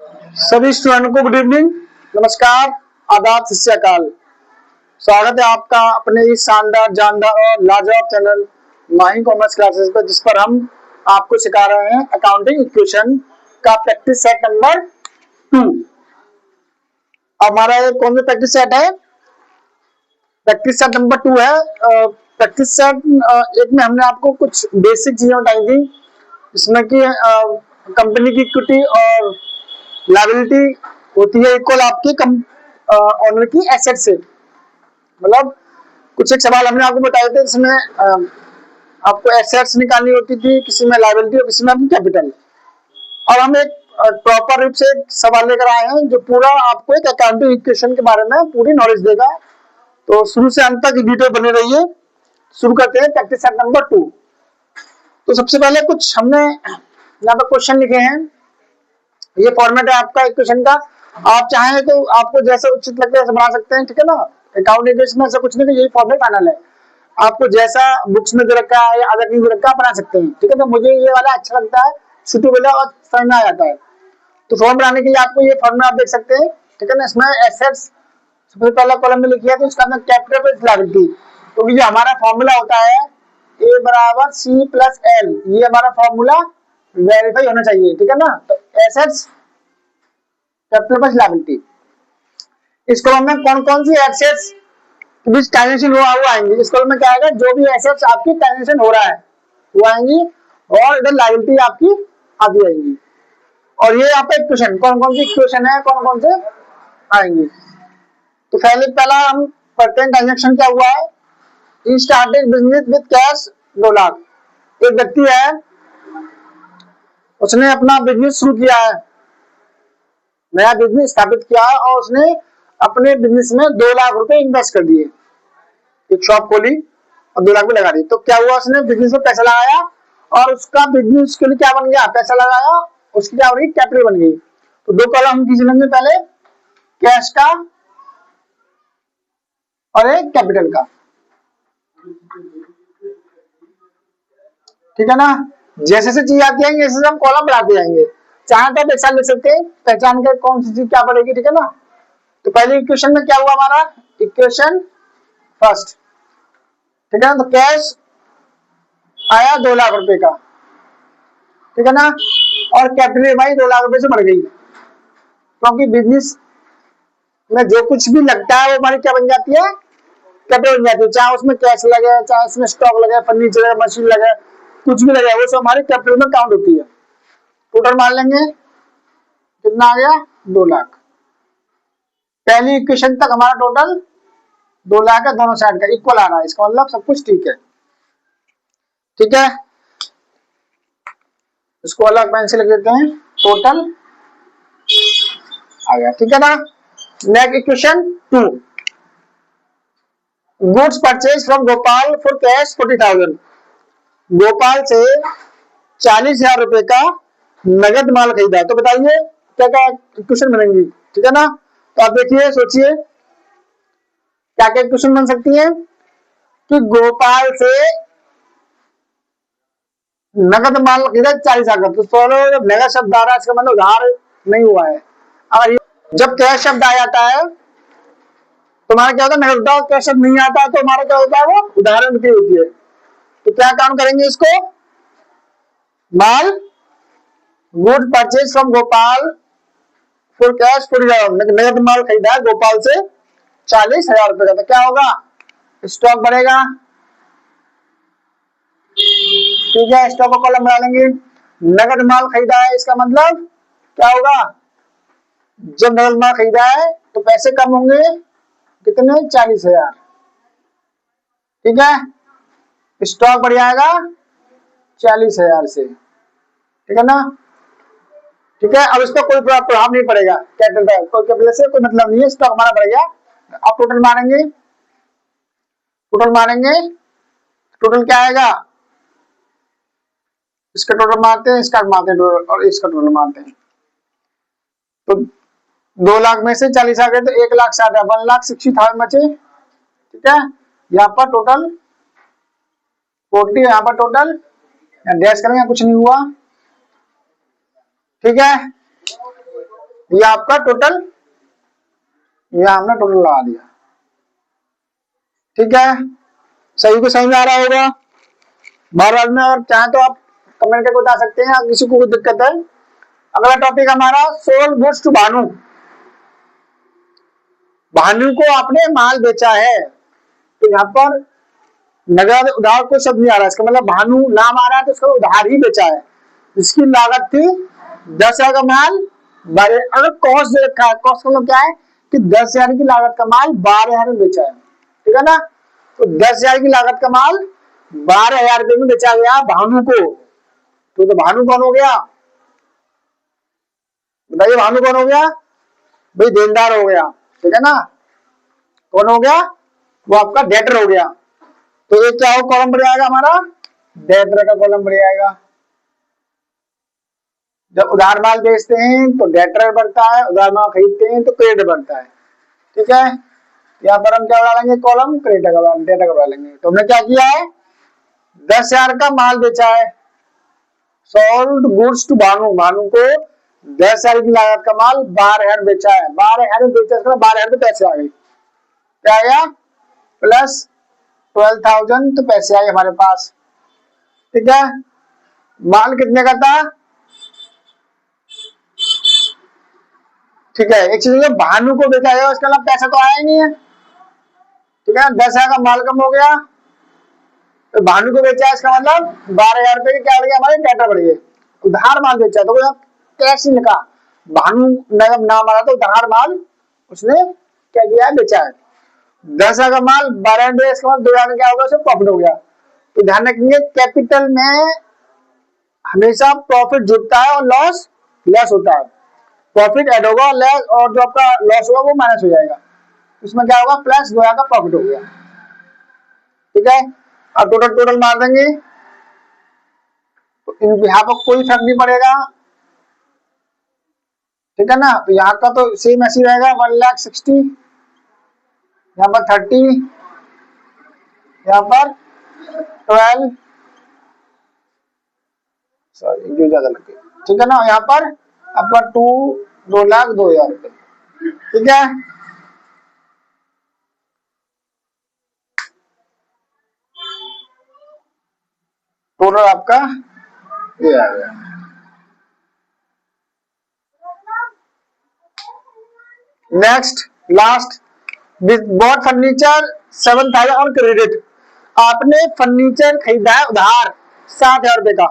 सभी स्टूडेंट को good evening, नमस्कार, आदाब, सत श्री अकाल। स्वागत है आपका अपने इस शानदार, जानदार और लाजवाब चैनल माही कॉमर्स क्लासेस पर, जिस पर हम आपको सिखा रहे हैं अकाउंटिंग इक्वेशन का प्रैक्टिस सेट नंबर 2। हमारा ये कौन सा प्रैक्टिस सेट है? प्रैक्टिस सेट नंबर 2 है। प्रैक्टिस सेट एक में हमने आपको कुछ बेसिक चीजें बताई थी, जिसमें कि कंपनी की इक्विटी और लायबिलिटी होती है इक्वल आपके ऑनर की एसेट से। मतलब कुछ एक सवाल हमने आपको बताए थे, जिसमें आपको एसेट्स निकालनी होती थी, किसी में लायबिलिटी और किसी में आपकी कैपिटल। और हम एक प्रॉपर रूप से एक सवाल लेकर आए हैं जो पूरा आपको एक अकाउंटिंग इक्वेशन के बारे में पूरी नॉलेज देगा। तो शुरू से अंत तक वीडियो बने रहिए। शुरू करते हैं प्रैक्टिस सेट नंबर 2। तो सबसे पहले कुछ हमने यहाँ पर क्वेश्चन लिखे हैं। ये फॉर्मेट है आपका इक्वेशन का। आप चाहें तो आपको जैसा उचित लगता है ऐसा बना सकते हैं, ठीक है ना। अकाउंटिंग इक्वेशन में ऐसा कुछ नहीं, तो यही फॉर्मेट फाइनल है। आपको जैसा बुक्स में दे रखा है या अदर कहीं दे रखा है बना सकते हैं, ठीक है। तो मुझे ये वाला अच्छा लगता है, सुटेबल है और समझ में आ जाता है। तो फॉर्म बनाने के लिए आपको ये फॉर्मेट आप देख सकते हैं, ठीक है ना। इसमें एसेट्स सबसे पहला कॉलम में लिखिए, तो इसका अंदर कैपिटल प्लस लायबिलिटी। तो ये हमारा फॉर्मूला होता है A बराबर C प्लस L। ये हमारा फॉर्मूला वेरीफाई होना चाहिए, ठीक है ना। तो एसेट्स कैपिटल प्लस लायबिलिटी। इस कॉलम में कौन कौन सी एसेट्स बीच ट्रांजेक्शन हुआ आएंगी। इस कॉलम में क्या आएगा? जो भी एसेट्स आपकी ट्रांजेक्शन हो रहा है वो आएंगी, और इधर लायबिलिटी आपकी आती आएंगी। और ये यहाँ पे इक्वेशन, कौन कौन सी इक्वेशन है, कौन कौन से आएंगी। तो पहला हम पढ़ते हैं ट्रांजेक्शन क्या हुआ है। He started business with cash 2 lakh. एक व्यक्ति है, उसने अपना बिजनेस शुरू किया है, नया बिजनेस स्थापित किया है, और उसने अपने बिजनेस में 2 लाख रुपए इन्वेस्ट कर दिए। एक शॉप खोली और 2 लाख भी लगा दी। तो क्या हुआ? उसने बिजनेस में पैसा लगाया और उसका बिजनेस के लिए क्या बन गया? पैसा लगाया, उसकी क्या बन गई? कैपिटल बन गई। तो 2 कॉलम हम खींच लेंगे, पहले कैश का और एक कैपिटल का, ठीक है ना। जैसे जैसे चीज आती आएंगे जैसे हम कॉलम बढ़ाते जाएंगे। चाहे तो आप एक साथ लिख सकते हैं, पहचान कर कौन सी चीज क्या पड़ेगी, ठीक है ना। तो पहले इक्वेशन में क्या हुआ हमारा? इक्वेशन फर्स्ट, ठीक है ना। तो कैश आया 2 लाख रुपए का, ठीक है ना। और कैपिटल भाई 2 लाख रुपए से बढ़ गई, क्योंकि बिजनेस में जो कुछ भी लगता है वो हमारी क्या बन जाती है? कैपिटल बन जाती है। चाहे उसमें कैश लगे, चाहे उसमें स्टॉक लगे, फर्नीचर लगे, मशीन लगे, कुछ भी लगे, वो सब हमारी कैपिटल में काउंट होती है। टोटल मान लेंगे कितना आ गया? 2 लाख। पहली इक्वेशन तक हमारा टोटल 2 लाख है, दोनों साइड का इक्वल आ रहा है, इसका मतलब सब कुछ ठीक है, ठीक है। इसको अलग पेन से लिख देते हैं, टोटल आ गया, ठीक है ना। Next equation 2, goods purchase from Gopal for cash 40,000। Gopal से 40,000 रुपए का नगद माल खरीदा। तो बताइए क्या क्या इक्वेशन बनेंगी, ठीक है ना। तो आप देखिए, सोचिए क्या क्या इक्वेशन बन सकती है कि गोपाल से नगद माल खरीदा 40,000। तो जब नगद शब्द आ रहा है, इसका मतलब उधार नहीं हुआ है। अगर जब कैश शब्द आ जाता है तो हमारा क्या होता है? नगद होता है। कैश शब्द नहीं आता है तो हमारा क्या होता है? वो उदाहरण की होती है। तो क्या काम करेंगे इसको? माल good purchase from Gopal for cash 40,000। नगद माल खरीदा है गोपाल से 40,000 रुपए का। तो क्या होगा? स्टॉक बढ़ेगा, ठीक है। स्टॉक को कॉलम बना लेंगे। नगद माल खरीदा है, इसका मतलब क्या होगा? जब नगद माल खरीदा है तो पैसे कम होंगे, कितने? 40,000, ठीक है। स्टॉक बढ़ जाएगा 40,000 से, ठीक है ना, ठीक है। अब इसका कोई प्रभाव नहीं पड़ेगा कैपिटल का, कोई कैपिटल से कोई मतलब नहीं है, स्टॉक हमारा बढ़ गया। अब टोटल मारेंगे, टोटल मारेंगे, टोटल क्या आएगा? इसका टोटल मारते हैं, इसका मारते हैं टोटल, और इसका टोटल मारते हैं। तो 2 लाख में से 40 आ गए तो 1,60,000, 1,60,000 बचे, ठीक है। यहाँ पर टोटल 40, यहाँ पर टोटल डैश करेंगे, कुछ नहीं हुआ, ठीक है। ये आपका टोटल, ये हमने टोटल लगा दिया। ठीक है, सही को समझ में आ रहा होगा। बार बार में और चाहे तो आप कमेंट करके बता सकते हैं, किसी को कोई दिक्कत है। अगला टॉपिक हमारा sold goods to Bhanu. Bhanu को आपने माल बेचा है, तो यहाँ पर नगद उधार कोई शब्द नहीं आ रहा, इसका मतलब भानु नाम आ रहा है तो उसका उधार ही बेचा है। इसकी लागत थी 10,000 का माल, अगर कॉस्ट दे रखा है, कॉस्ट का मतलब क्या है कि 10,000 की लागत का माल 12,000 में बेचा है। ठीक है ना, तो 10,000 की लागत का माल 12,000 रुपए में बेचा गया भानु को। तो भानु कौन हो गया, बताइए भानु कौन हो गया भाई, देनदार हो गया। ठीक है ना, कौन हो गया, वो आपका डेटर हो गया। तो ये क्या हो, कॉलम बढ़ जाएगा हमारा, डेटर का कॉलम बढ़ जाएगा। जब उधार माल बेचते हैं तो डेटर बढ़ता है, उधार माल खरीदते हैं तो क्रेडिट बढ़ता है। ठीक है, यहाँ पर हम क्या बढ़ा लेंगे, कॉलम क्रेडिट का, डेटा का बढ़ा लेंगे। तो हमने क्या किया है, 10,000 का माल बेचा है, sold goods to Bhanu, Bhanu को 10,000 की लागत का माल 12,000 बेचा है। 12,000 में बेचा, 12,000 तो पैसे आ गए, क्या आ गया, प्लस 12,000 तो पैसे आए हमारे पास। ठीक है, माल कितने का था, ठीक है, एक चीज भानु को बेचा है, उसके अलावा पैसा तो आया ही नहीं है। ठीक है, 10,000 का माल कम हो गया, तो भानु को बेचा है, इसका मतलब 12,000 रुपए क्या बढ़ गया, हमारे डेटर बढ़ गए। उधार माल बेचा तो कैश नहीं लिखा, भानु नाम आ रहा था, उधार माल उसने क्या किया है, बेचा है। 10,000 का माल 12,000 दिया, इसका मतलब 2,000 क्या होगा, उससे प्रॉफिट हो गया। तो ध्यान रखेंगे, कैपिटल में हमेशा प्रॉफिट जुटता है और लॉस लेस होता है। प्रॉफिट ऐड होगा और जो आपका लॉस होगा वो माइनस हो जाएगा। इसमें क्या होगा, प्लस 2,000 का प्रॉफिट हो गया। ठीक है, अब टोटल टोटल मार देंगे, तो यहाँ पर कोई फर्क नहीं पड़ेगा। ठीक है ना, तो यहाँ का तो सेम ऐसी रहेगा, 1,60,000, यहाँ पर 30, यहाँ पर 12, सॉरी जो ज्यादा लगे। ठीक है ना, यहाँ पर आपका 2,02,000 रुपए। ठीक है, टोटल आपका ये आ गया। Next last, bought furniture 7,000 on credit. आपने फर्नीचर खरीदा है उधार 7,000 रुपए का,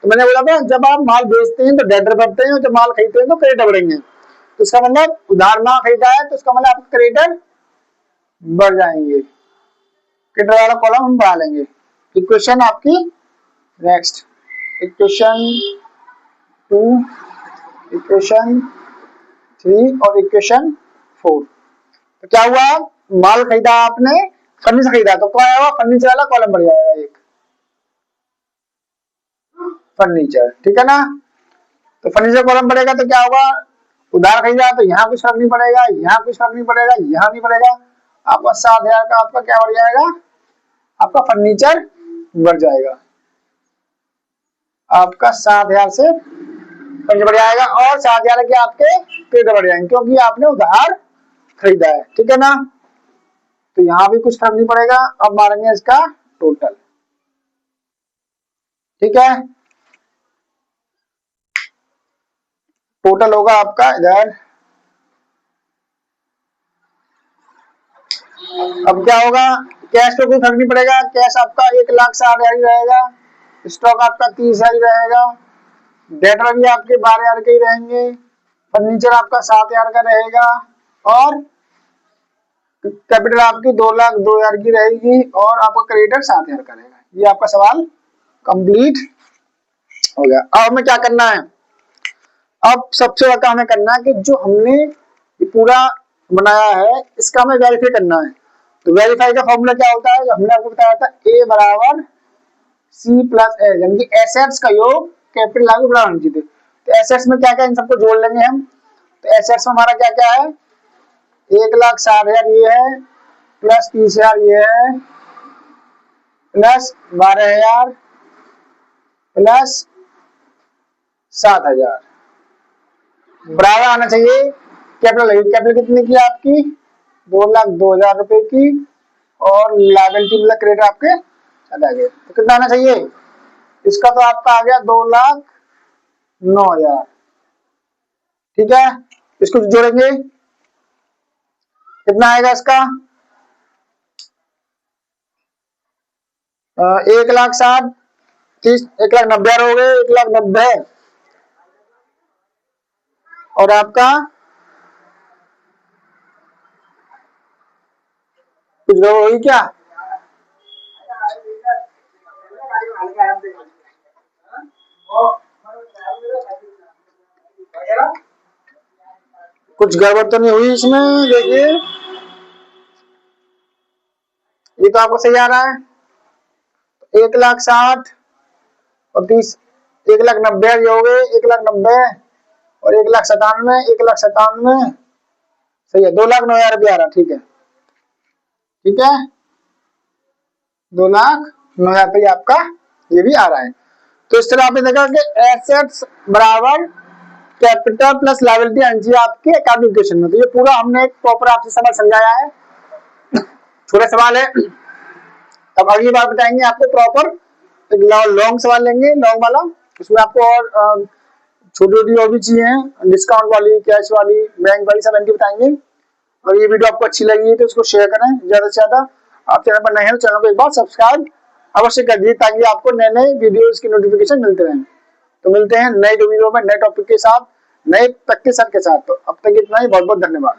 तो मैंने बोला था जब आप माल बेचते हैं तो डेटर बढ़ते हैं, और जब माल खरीदते हैं तो क्रेडिटर बढ़ेंगे। तो इसका मतलब उधार माल खरीदा है तो इसका मतलब आपका क्रेडिटर बढ़ जाएंगे, क्रेडिटर वाला कॉलम हम बढ़ा लेंगे। इक्वेशन आपकी नेक्स्ट, इक्वेशन 2, इक्वेशन 3 और इक्वेशन 4। तो क्या हुआ, माल खरीदा आपने, फर्नीचर खरीदा, तो क्या होगा, फर्नीचर वाला कॉलम बढ़ जाएगा एक, फर्नीचर। ठीक है ना, तो फर्नीचर कॉलम बढ़ेगा तो क्या होगा, उधार खरीदा तो यहाँ कुछ फर्क नहीं पड़ेगा, यहाँ कुछ फर्क नहीं पड़ेगा, यहाँ नहीं पड़ेगा। आपका 7,000 का आपका क्या बढ़ जाएगा, आपका फर्नीचर बढ़ जाएगा, आपका 7,000 से फर्नीचर बढ़ जाएगा, और 7,000 के आपके क्रेडिट बढ़ जाएंगे क्योंकि आपने उधार खरीदा है। ठीक है ना, तो यहाँ भी कुछ फर्क नहीं पड़ेगा। अब मारेंगे इसका टोटल। ठीक है, टोटल होगा आपका इधर, अब क्या होगा, कैश पे कोई फर्क नहीं पड़ेगा, कैश आपका 1,60,000 ही रहेगा, स्टॉक आपका 30,000 ही रहेगा, डेटर भी आपके 12,000 के ही रहेंगे, फर्नीचर आपका 7,000 का रहेगा, और कैपिटल आपकी 2,02,000 की रहेगी, और आपका क्रेडिटर 7,000 का रहेगा। ये आपका सवाल कंप्लीट हो गया। अब हमें क्या करना है, अब सबसे ज्यादा हमें करना है कि जो हमने ये पूरा बनाया है इसका हमें वेरीफाई करना है। तो वेरीफाई का फॉर्मूला क्या होता है, जो हमने आपको बताया था, ए बराबर सी प्लस ए, यानी कि एसेट्स का योग कैपिटल आगे बराबर होना चाहिए। तो एसेट्स में क्या क्या, इन सबको जोड़ लेंगे हम। तो एसेट्स में हमारा क्या क्या है, 1,60,000 ये है, प्लस 30,000 ये है, प्लस 12,000, प्लस 7,000। बराबर आना चाहिए कैपिटल लगी। कैपिटल कितनी की आपकी 2,02,000 रुपए की और लायबिलिटी मतलब क्रेडिट आपके आ गए। तो कितना आना चाहिए इसका? तो आपका आ गया 2,09,000। ठीक है, इसको जोड़ेंगे कितना आएगा इसका 1,60,000 30 1,90,000 हो गए 1,90,000 और आपका कुछ गड़बड़ हुई क्या? कुछ गड़बड़ तो नहीं हुई इसमें? देखिए ये तो आपको सही आ रहा है। 1,60,000 और 30 1,90,000 ये हो गए 1,90,000 और 1,97,000 1,97,000 सही है 2,09,000 रुपया आ रहा। ठीक है, ठीक है 2,09,000 रुपया आपका ये भी आ रहा है। तो इस तरह आपने देखा कि एसेट्स बराबर कैपिटल प्लस लायबिलिटी आनी चाहिए आपके अकाउंटिंग इक्वेशन में। तो ये पूरा हमने एक प्रॉपर आपसे सवाल समझाया है। छोटे सवाल है, अब अगली बार बताएंगे आपको प्रॉपर लॉन्ग सवाल लेंगे, लॉन्ग वाला। उसमें आपको और छोटी छोटी और भी चीजें हैं, डिस्काउंट वाली, कैश वाली, बैंक वाली, सब इनकी बताएंगे। और ये वीडियो आपको अच्छी लगी है तो इसको शेयर करें ज्यादा से ज्यादा। आप चैनल पर नए हैं तो चैनल को एक बार सब्सक्राइब अवश्य कर दीजिए ताकि आपको नए नए वीडियोस की नोटिफिकेशन मिलते रहें। तो मिलते हैं नए वीडियो में नए टॉपिक के साथ, नए प्रैक्टिस के साथ। तो अब तक इतना ही, बहुत बहुत धन्यवाद।